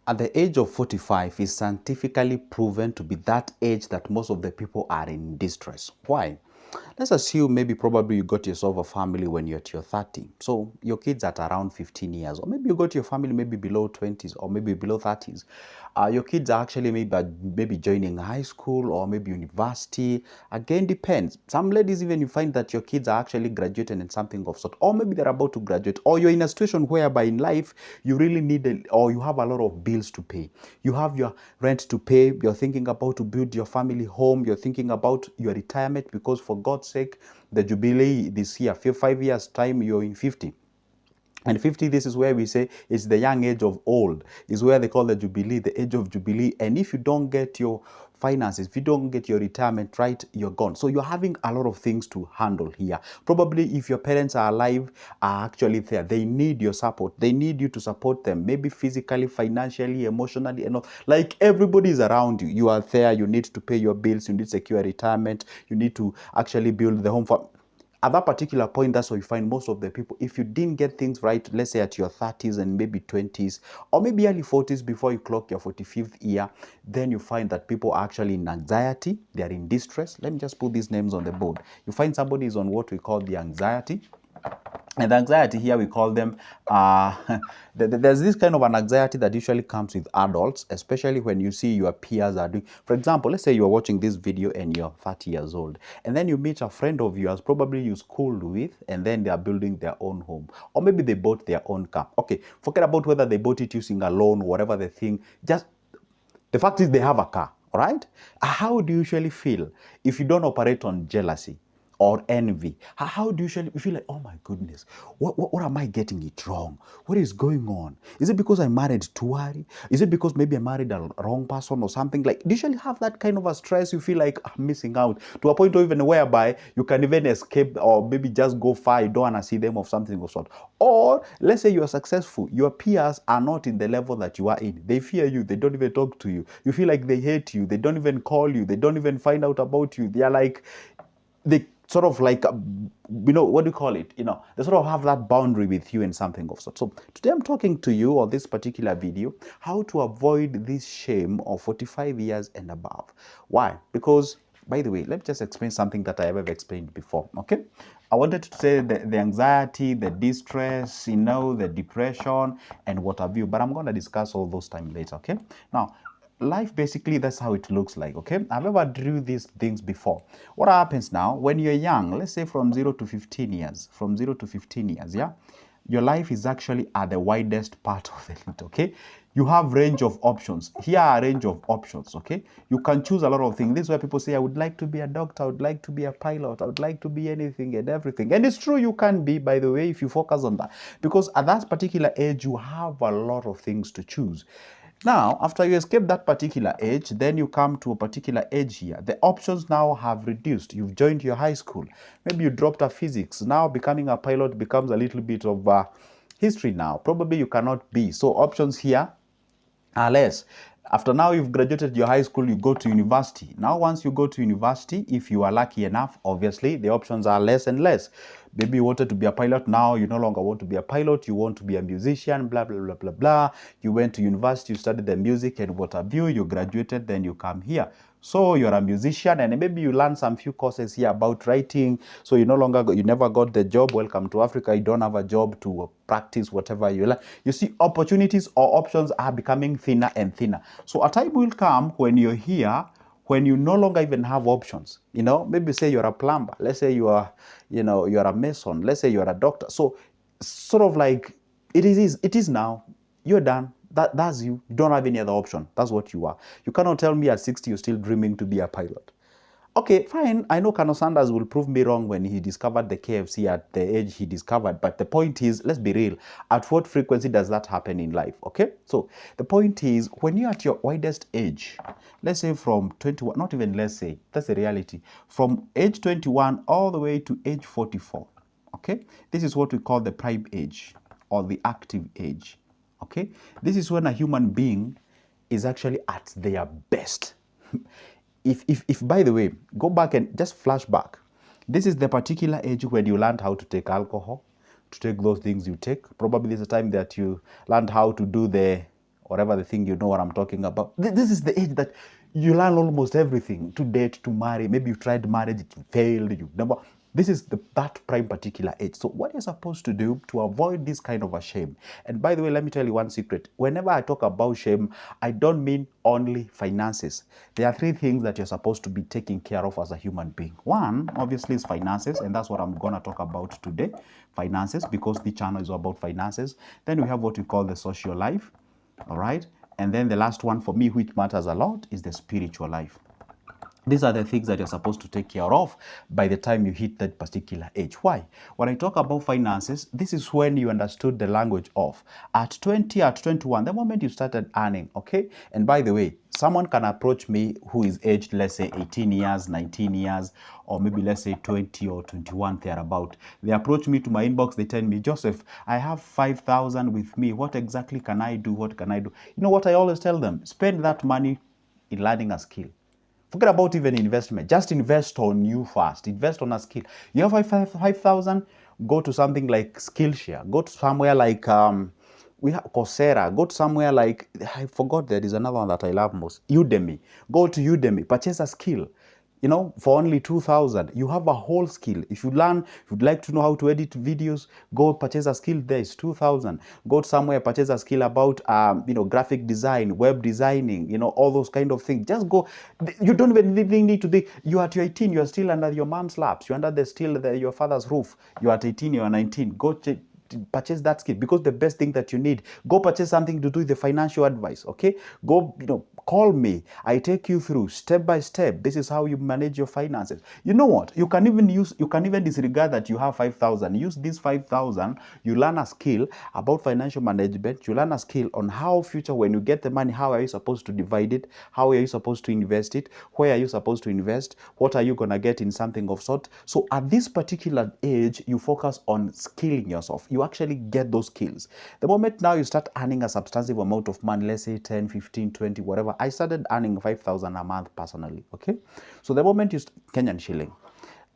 At the age of 45 is scientifically proven to be that age that most of the people are in distress. Why? Let's assume maybe probably you got yourself a family when you're at your 30. So your kids at around 15 years, or maybe you got your family maybe below 20s or maybe below 30s. Your kids are actually maybe joining high school or maybe university. Again, depends. Some ladies, even you find that your kids are actually graduating in something of sort, or maybe they're about to graduate, or you're in a situation whereby in life you really need or you have a lot of bills to pay. You have your rent to pay. You're thinking about to build your family home. You're thinking about your retirement because for God's sake, the jubilee this year, 5 years time, you're in 50. And 50, this is where we say it's the young age of old, is where they call the jubilee, the age of jubilee. And if you don't get your finances, if you don't get your retirement right, you're gone. So you're having a lot of things to handle here. Probably if your parents are alive, are actually there, they need your support. They need you to support them, maybe physically, financially, emotionally, and all. Like everybody is around you. You are there, you need to pay your bills, you need to secure retirement, you need to actually build the home for. At that particular point, that's where you find most of the people. If you didn't get things right, let's say at your 30s and maybe 20s, or maybe early 40s before you clock your 45th year, then you find that people are actually in anxiety, they are in distress. Let me just put these names on the board. You find somebody is on what we call the anxiety. And the anxiety here, we call them, there's this kind of an anxiety that usually comes with adults, especially when you see your peers are doing. For example, let's say you're watching this video and you're 30 years old, and then you meet a friend of yours, probably you schooled with, and then they are building their own home. Or maybe they bought their own car. Okay, forget about whether they bought it using a loan, whatever the thing, just the fact is they have a car, all right? How do you usually feel if you don't operate on jealousy or envy? How do you usually feel like, oh my goodness, what am I getting it wrong? What is going on? Is it because I married too early? Is it because maybe I married a wrong person or something? Like, do you usually have that kind of a stress? You feel like I'm missing out to a point even whereby you can even escape or maybe just go far. You don't want to see them of something of sort. Or let's say you are successful, your peers are not in the level that you are in. They fear you, they don't even talk to you. You feel like they hate you, they don't even call you, they don't even find out about you. They are like, they sort of like, what do you call it? They sort of have that boundary with you and something of sort. So today I'm talking to you on this particular video, how to avoid this shame of 45 years and above. Why? Because, by the way, let me just explain something that I have explained before, okay? I wanted to say the anxiety, the distress, the depression, and what have you, but I'm going to discuss all those time later, okay? Now, life basically, that's how it looks like, okay? I've ever drew these things before. What happens now when you're young, let's say from 0 to 15 years, yeah, your life is actually at the widest part of it, okay? You have range of options. Here are a range of options, okay? You can choose a lot of things. This is where people say, I would like to be a doctor, I would like to be a pilot, I would like to be anything and everything. And it's true, you can be, by the way, if you focus on that. Because at that particular age, you have a lot of things to choose. Now, after you escape that particular age, then you come to a particular age here. The options now have reduced. You've joined your high school. Maybe you dropped a physics. Now becoming a pilot becomes a little bit of history now. Probably you cannot be. So options here are less. After now you've graduated your high school, you go to university. Now once you go to university, if you are lucky enough, obviously the options are less and less. Maybe you wanted to be a pilot, now you no longer want to be a pilot, you want to be a musician, blah, blah, blah, blah, blah. You went to university, you studied the music and what have you, you graduated, then you come here. So you're a musician and maybe you learn some few courses here about writing. So you never got the job. Welcome to Africa. You don't have a job to practice whatever you learn. You see, opportunities or options are becoming thinner and thinner. So a time will come when you're here, when you no longer even have options. Maybe say you're a plumber. Let's say you're a mason. Let's say you're a doctor. So sort of like it is now. You're done. That's you. You don't have any other option. That's what you are. You cannot tell me at 60 you're still dreaming to be a pilot. Okay, fine. I know Colonel Sanders will prove me wrong when he discovered the KFC at the age he discovered. But the point is, let's be real. At what frequency does that happen in life? Okay? So the point is, when you're at your widest age, let's say from 21, not even let's say, that's the reality. From age 21 all the way to age 44. Okay? This is what we call the prime age or the active age. Okay? This is when a human being is actually at their best. If by the way, go back and just flash back. This is the particular age when you learned how to take alcohol, to take those things you take. Probably this is the time that you learned how to do the whatever the thing, you know what I'm talking about. This is the age that you learn almost everything, to date, to marry. Maybe you tried marriage, it failed, you never. This is that prime particular age. So what you're supposed to do to avoid this kind of a shame, and by the way, let me tell you one secret. Whenever I talk about shame, I don't mean only finances. There are three things that you're supposed to be taking care of as a human being. One, obviously, is finances, and that's what I'm going to talk about today. Finances, because the channel is about finances. Then we have what we call the social life, all right? And then the last one for me, which matters a lot, is the spiritual life. These are the things that you're supposed to take care of by the time you hit that particular age. Why? When I talk about finances, this is when you understood the language of. At 20, at 21, the moment you started earning, okay? And by the way, someone can approach me who is aged, let's say 18 years, 19 years, or maybe let's say 20 or 21, thereabout. They approach me to my inbox, they tell me, Joseph, I have 5,000 with me. What exactly can I do? What can I do? You know what I always tell them? Spend that money in learning a skill. Forget about even investment. Just invest on you first. Invest on a skill. You have 5,000, go to something like Skillshare. Go to somewhere like we have Coursera. Go to somewhere like, I forgot, there is another one that I love most, Udemy. Go to Udemy. Purchase a skill. You know, for only 2,000, you have a whole skill. If you learn, if you'd like to know how to edit videos, go purchase a skill there. It's 2,000. Go somewhere, purchase a skill about, graphic design, web designing, all those kind of things. Just go. You don't even need to think. You are at your 18, you are still under your mom's laps. You're under your father's roof. You are at 18, you are 19. Go purchase that skill, because the best thing that you need, go purchase something to do with the financial advice. Okay, go, call me. I take you through step by step. This is how you manage your finances. You know what, you can even disregard that you have 5,000. Use this 5,000. You learn a skill about financial management. You learn a skill on how future, when you get the money, how are you supposed to divide it, how are you supposed to invest it, where are you supposed to invest, what are you gonna get in something of sort. So at this particular age, you focus on skilling yourself. You actually get those skills. The moment now you start earning a substantive amount of money, let's say 10, 15, 20, whatever. I started earning 5,000 a month personally, okay? So the moment you Kenyan shilling,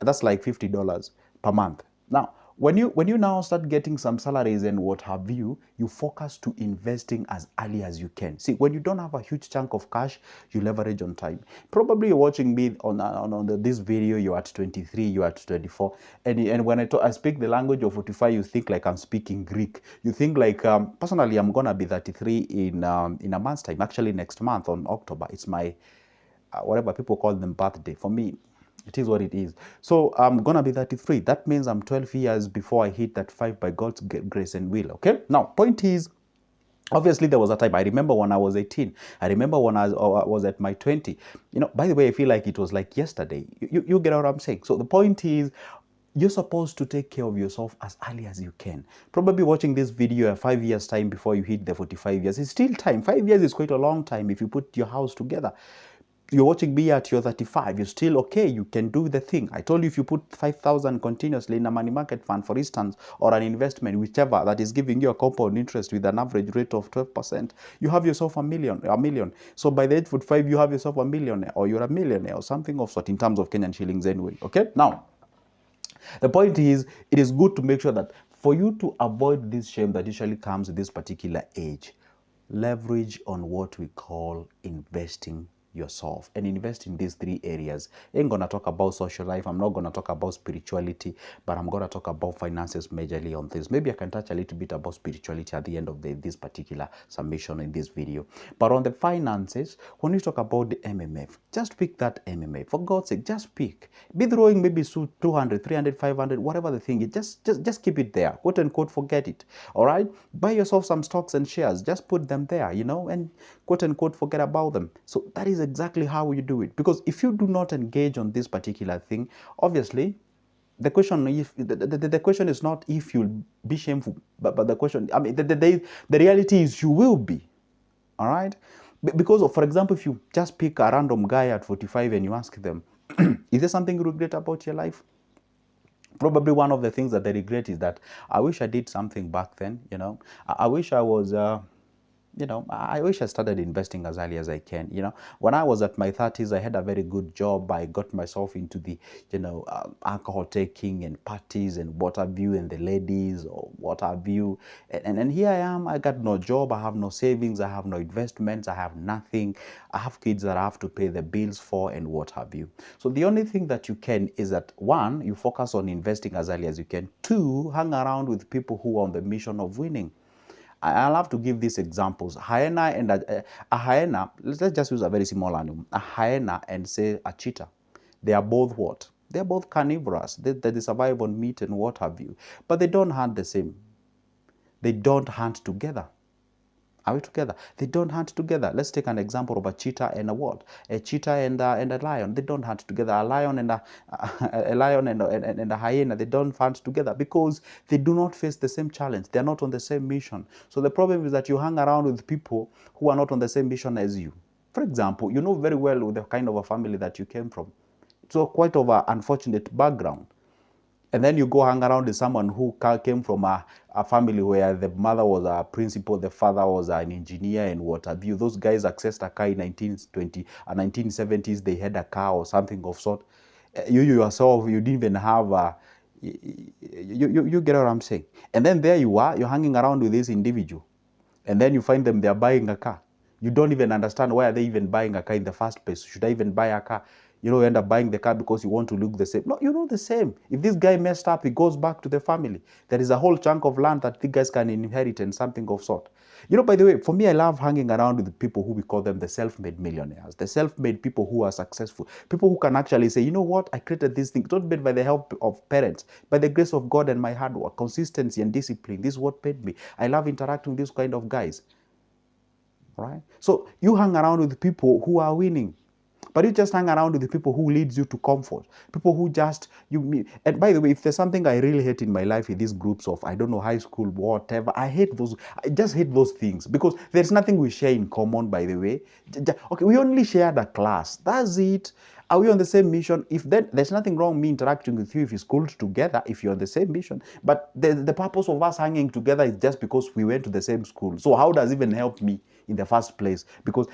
that's like $50 per month. Now, when you now start getting some salaries and what have you, you focus to investing as early as you can. See, when you don't have a huge chunk of cash, you leverage on time. Probably you're watching me on this video, you're at 23, you're at 24, and when I speak the language of 45, you think like I'm speaking Greek. You think like, personally, I'm gonna be 33 in a month's time. Actually, next month on October, it's my whatever people call them birthday. For me, it is what it is. So I'm gonna be 33. That means I'm 12 years before I hit that 5 by God's grace and will. Okay. Now, point is, obviously there was a time. I remember when I was 18. I remember when I was at my 20. By the way, I feel like it was like yesterday. You get what I'm saying? So the point is, you're supposed to take care of yourself as early as you can. Probably watching this video 5 years time before you hit the 45 years. It's still time. 5 years is quite a long time if you put your house together. You're watching me at your 35, you're still okay, you can do the thing. I told you, if you put 5,000 continuously in a money market fund, for instance, or an investment, whichever, that is giving you a compound interest with an average rate of 12%, you have yourself a million. So by the age of 45, you have yourself a millionaire, or you're a millionaire, or something of sort, in terms of Kenyan shillings anyway, okay? Now, the point is, it is good to make sure that for you to avoid this shame that usually comes at this particular age, leverage on what we call investing yourself, and invest in these three areas. I ain't gonna talk about social life, I'm not gonna talk about spirituality, but I'm gonna talk about finances majorly on this. Maybe I can touch a little bit about spirituality at the end of this particular submission in this video. But on the finances, when we talk about the MMF, just pick that MMF. For God's sake, just pick. Be throwing maybe 200, 300, 500, whatever the thing is, just keep it there. Quote unquote, forget it. All right? Buy yourself some stocks and shares. Just put them there, and quote unquote, forget about them. So that is exactly how you do it. Because if you do not engage on this particular thing, obviously, the question the question is not if you'll be shameful, but the question, I mean, the reality is you will be. All right? Because, for example, if you just pick a random guy at 45 and you ask them, is there something you regret about your life? Probably one of the things that they regret is that, I wish I did something back then, I wish I was I wish I started investing as early as I can. When I was at my 30s, I had a very good job. I got myself into the, alcohol taking and parties and what have you, and the ladies or what have you. And here I am. I got no job. I have no savings. I have no investments. I have nothing. I have kids that I have to pay the bills for and what have you. So the only thing that you can is that, one, you focus on investing as early as you can. Two, hang around with people who are on the mission of winning. I'll have to give these examples. Hyena and a hyena, let's just use a very small animal. A hyena and say a cheetah. They are both what? They are both carnivorous. They survive on meat and what have you. But they don't hunt the same. They don't hunt together. Are we together? They don't hunt together. Let's take an example of a cheetah and a what? A cheetah and a lion. They don't hunt together. A lion and a lion and a hyena. They don't hunt together because they do not face the same challenge. They are not on the same mission. So the problem is that you hang around with people who are not on the same mission as you. For example, you know very well the kind of a family that you came from. So quite of an unfortunate background. And then you go hang around with someone who came from a family where the mother was a principal, the father was an engineer and what have you. Those guys accessed a car in 1920, 1970s, they had a car or something of sort. You yourself, you didn't even have a, you get what I'm saying. And then there you are, you're hanging around with this individual. And then you find them, they're buying a car. You don't even understand why are they even buying a car in the first place. Should I even buy a car? You end up buying the car because you want to look the same. No, you're not the same. If this guy messed up, he goes back to the family. There is a whole chunk of land that the guys can inherit and something of sort. By the way, for me, I love hanging around with people who we call them the self-made millionaires, the self-made people who are successful, people who can actually say, you know what, I created this thing, not made by the help of parents, by the grace of God and my hard work, consistency and discipline. This is what paid me. I love interacting with these kind of guys. Right? So you hang around with people who are winning. But you just hang around with the people who leads you to comfort. People who just, you meet. And by the way, if there's something I really hate in my life in these groups of, I don't know, high school, whatever, I just hate those things because there's nothing we share in common, by the way. Okay, we only share the class. That's it. Are we on the same mission? If there's nothing wrong me interacting with you if you're schooled together, if you're on the same mission. But the purpose of us hanging together is just because we went to the same school. So how does it even help me in the first place?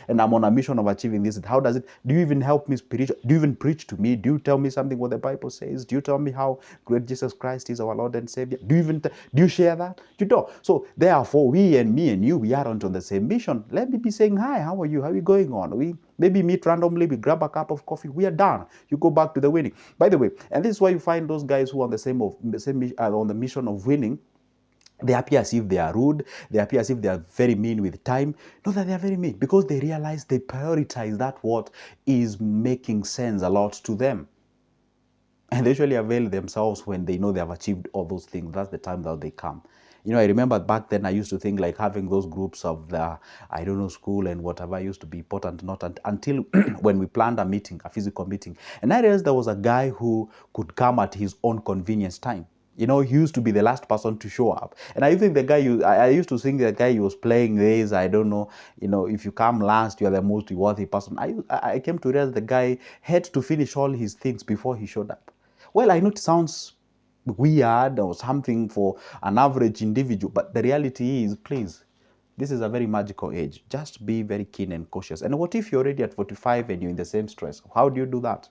And I'm on a mission of achieving this. How does it? Do you even help me spiritually? Do you even preach to me? Do you tell me something what the Bible says? Do you tell me how great Jesus Christ is, our Lord and Savior? Do you share that? You don't. So therefore, me and you, we aren't on the same mission. Let me be saying hi. How are you? How are you going on? We maybe meet randomly. We grab a cup of coffee. We are done. You go back to the winning. By the way, and this is why you find those guys who are on on the mission of winning. They appear as if they are rude. They appear as if they are very mean with time. Not that they are very mean, because they realize they prioritize that what is making sense a lot to them. And they usually avail themselves when they know they have achieved all those things. That's the time that they come. I remember back then I used to think like having those groups of the, I don't know, school and whatever used to be important, not until when we planned a meeting, a physical meeting. And I realized there was a guy who could come at his own convenience time. He used to be the last person to show up. And I think the guy, I used to think the guy he was playing this, I don't know, if you come last, you are the most worthy person. I came to realize the guy had to finish all his things before he showed up. Well, I know it sounds weird or something for an average individual, but the reality is, please, this is a very magical age. Just be very keen and cautious. And what if you're already at 45 and you're in the same stress? How do you do that?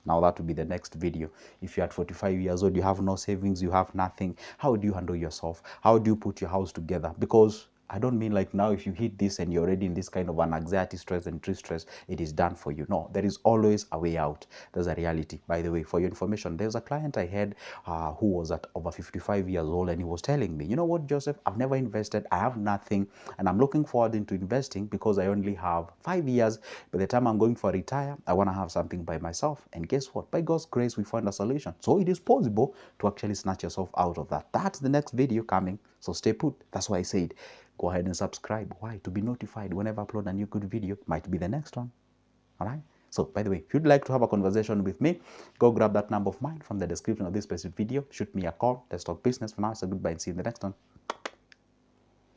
Now that will be the next video. If you're at 45 years old, you have no savings, you have nothing, how do you handle yourself? How do you put your house together? Because I don't mean like now if you hit this and you're already in this kind of an anxiety, stress and stress, it is done for you. No, there is always a way out. There's a reality. By the way, for your information, there's a client I had who was at over 55 years old, and he was telling me, you know what, Joseph, I've never invested. I have nothing, and I'm looking forward into investing because I only have 5 years. By the time I'm going for retire, I want to have something by myself. And guess what? By God's grace, we found a solution. So it is possible to actually snatch yourself out of that. That's the next video coming. So stay put. That's why I said, go ahead and subscribe. Why? To be notified whenever I upload a new good video. Might be the next one. All right? So, by the way, if you'd like to have a conversation with me, go grab that number of mine from the description of this specific video. Shoot me a call. Let's talk business. For now, it's a goodbye and see you in the next one.